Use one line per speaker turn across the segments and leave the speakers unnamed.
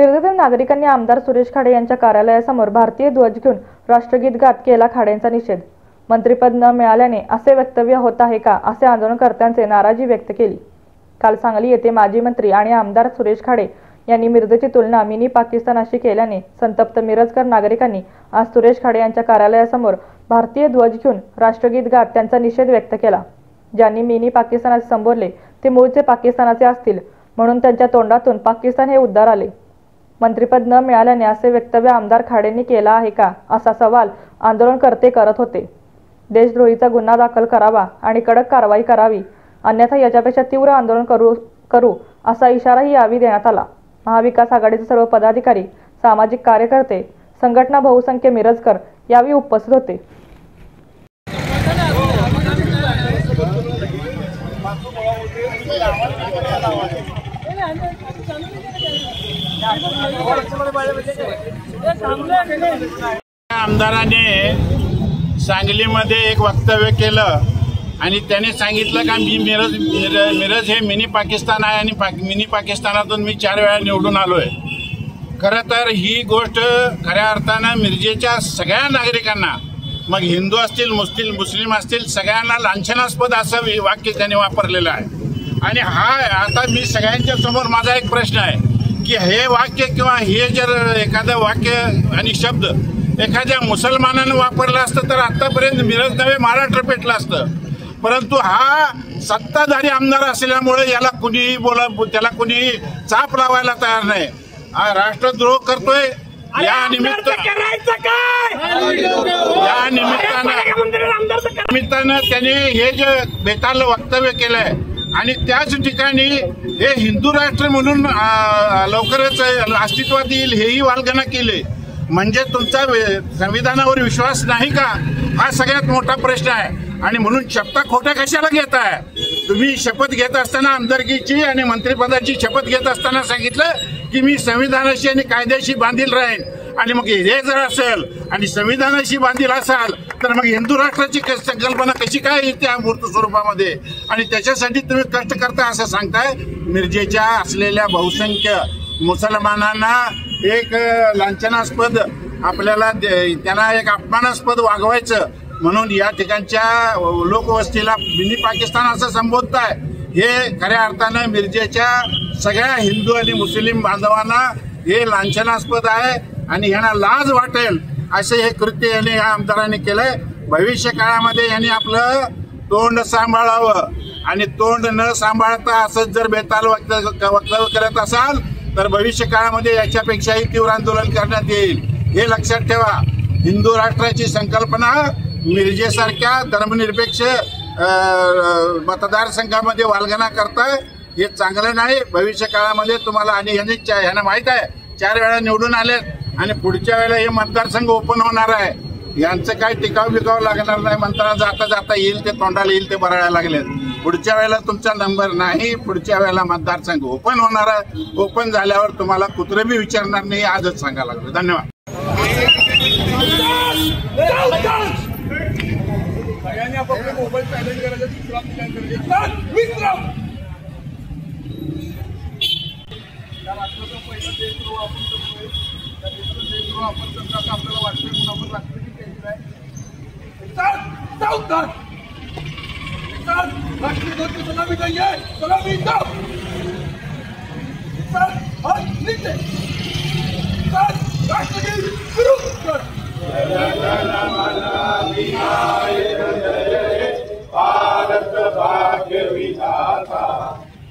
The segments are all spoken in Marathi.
मिरजेतील नागरिकांनी आमदार सुरेश खाडे यांच्या कार्यालयासमोर भारतीय ध्वज घेऊन राष्ट्रगीत गात केला खाडेंचा निषेध। मंत्रिपद न मिळाल्याने असे वक्तव्य होत आहे का, असे आंदोलनकर्त्यांचे नाराजी व्यक्त केली। काल सांगली येथे माजी मंत्री आणि आमदार सुरेश खाडे यांनी मिरजेची तुलना मिनी पाकिस्तानाशी केल्याने संतप्त मिरजकर नागरिकांनी आज सुरेश खाडे यांच्या कार्यालयासमोर भारतीय ध्वज घेऊन राष्ट्रगीत गात त्यांचा निषेध व्यक्त केला। ज्यांनी मिनी पाकिस्तानाचे संबोधले ते मूळचे पाकिस्तानाचे असतील, म्हणून त्यांच्या तोंडातून पाकिस्तान हे उद्गार आले। मंत्रिपद न मिळाल्याने असे वक्तव्य आमदार खाडेंनी केला आहे का, असा सवाल आंदोलनकर्ते करत होते। देशद्रोहीचा गुन्हा दाखल करावा आणि कडक कारवाई करावी, अन्यथा याच्यापेक्षा तीव्र आंदोलन करू असा इशाराही यावेळी देण्यात आला। महाविकास आघाडीचे सर्व पदाधिकारी, सामाजिक कार्यकर्ते, संघटना, बहुसंख्य मिरजकर यावेळी उपस्थित होते।
आमदाराने सांगलीमध्ये एक वक्तव्य केलं आणि त्याने सांगितलं का मी मिरज हे मिनी पाकिस्तान आहे आणि मिनी पाकिस्तानातून मी 4 वेळा निवडून आलोय। खरं तर ही गोष्ट खऱ्या अर्थानं मिरजेच्या सगळ्या नागरिकांना, मग हिंदू असतील, मुस्लिम असतील, सगळ्यांना लांछनास्पद असं वाक्य त्याने वापरलेलं आहे। आणि आता मी सगळ्यांच्या समोर माझा एक प्रश्न आहे की हे वाक्य किंवा हे जर एखादं वाक्य आणि शब्द एखाद्या मुसलमानानं वापरलं असतं तर आतापर्यंत मिरज नव्हे महाराष्ट्र पेटलं असतं। परंतु हा सत्ताधारी आमदार असल्यामुळे याला कुणीही त्याला कुणीही चाप लावायला तयार नाही। हा राष्ट्रद्रोह करतोय। या निमित्तानं त्याने हे जे बेताल वक्तव्य केलंय आणि त्याच ठिकाणी हे हिंदू राष्ट्र म्हणून लवकरच अस्तित्वात येईल हेही वाल्गना केले। म्हणजे तुमचा संविधानावर विश्वास नाही का, हा सगळ्यात मोठा प्रश्न आहे। आणि म्हणून शपथा खोट्या कशाला घेताय तुम्ही? शपथ घेत असताना आमदारकीची आणि मंत्रिपदाची शपथ घेत असताना सांगितलं की मी संविधानाशी आणि कायद्याशी बांधील राहीन। आणि मग हे जर असेल आणि संविधानाशी बांधील असाल तर मग हिंदू राष्ट्राची संकल्पना कशी काय येते मूर्त स्वरूपामध्ये? आणि त्याच्यासाठी तुम्ही कष्ट करता असं सांगताय। मिरजेच्या असलेल्या बहुसंख्य मुसलमानांना एक लांछनास्पद आपल्याला त्यांना एक अपमानास्पद वागवायचं म्हणून या ठिकाणच्या लोकवस्तीला मिनी पाकिस्तान असं संबोधताय। हे खऱ्या अर्थानं मिरजेच्या सगळ्या हिंदू आणि मुस्लिम बांधवांना हे लांछनास्पद आहे आणि ह्यांना लाज वाटेल असे हे कृत्य यांनी या आमदारांनी केलंय। भविष्य काळामध्ये यांनी आपलं तोंड सांभाळावं आणि तोंड न सांभाळता असंच जर बेताल वक्तव्य करत असाल तर भविष्य काळामध्ये याच्यापेक्षाही तीव्र आंदोलन करण्यात येईल, हे लक्षात ठेवा। हिंदू राष्ट्राची संकल्पना मिरजेसारख्या धर्मनिरपेक्ष मतदारसंघामध्ये वाल्गना करताय, हे चांगलं नाही। भविष्य काळामध्ये तुम्हाला आणि ह्यांना माहित आहे 4 वेळा निवडून आलेत आणि पुढच्या वेळेला हे मतदारसंघ ओपन होणार आहे। यांचं काय टिकाव बिकाव लागणार नाही। म्हणताना जाता जाता येईल ते तोंडाला येईल ते बरायला लागलेत। पुढच्या वेळेला तुमचा नंबर नाही, पुढच्या वेळेला मतदारसंघ ओपन होणार आहे। ओपन झाल्यावर तुम्हाला कुत्रे बी विचारणार नाही, आजच सांगायला लागलं। धन्यवाद।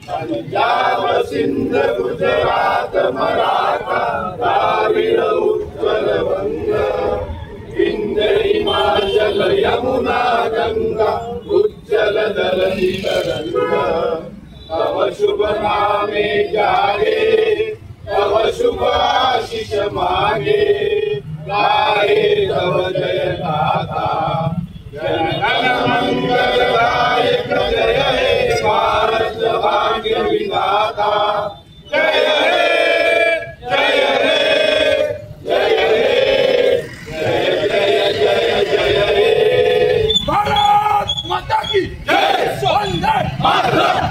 पंजाब सिंध गुजरात मराठा द्राविड उत्कल वंग विंध्य हिमाचल यमुना गंगा उज्जल दलनी तरंग तव शुभ नामे जागे तव शुभ आशीष मागे गाये तव जय गाथा जन गण मंगलदायक जय हे भारत भाग्य विधाता जय हे जय हे जय हे जय जय जय जय हे भारत माता की जय। वंदे मातरम।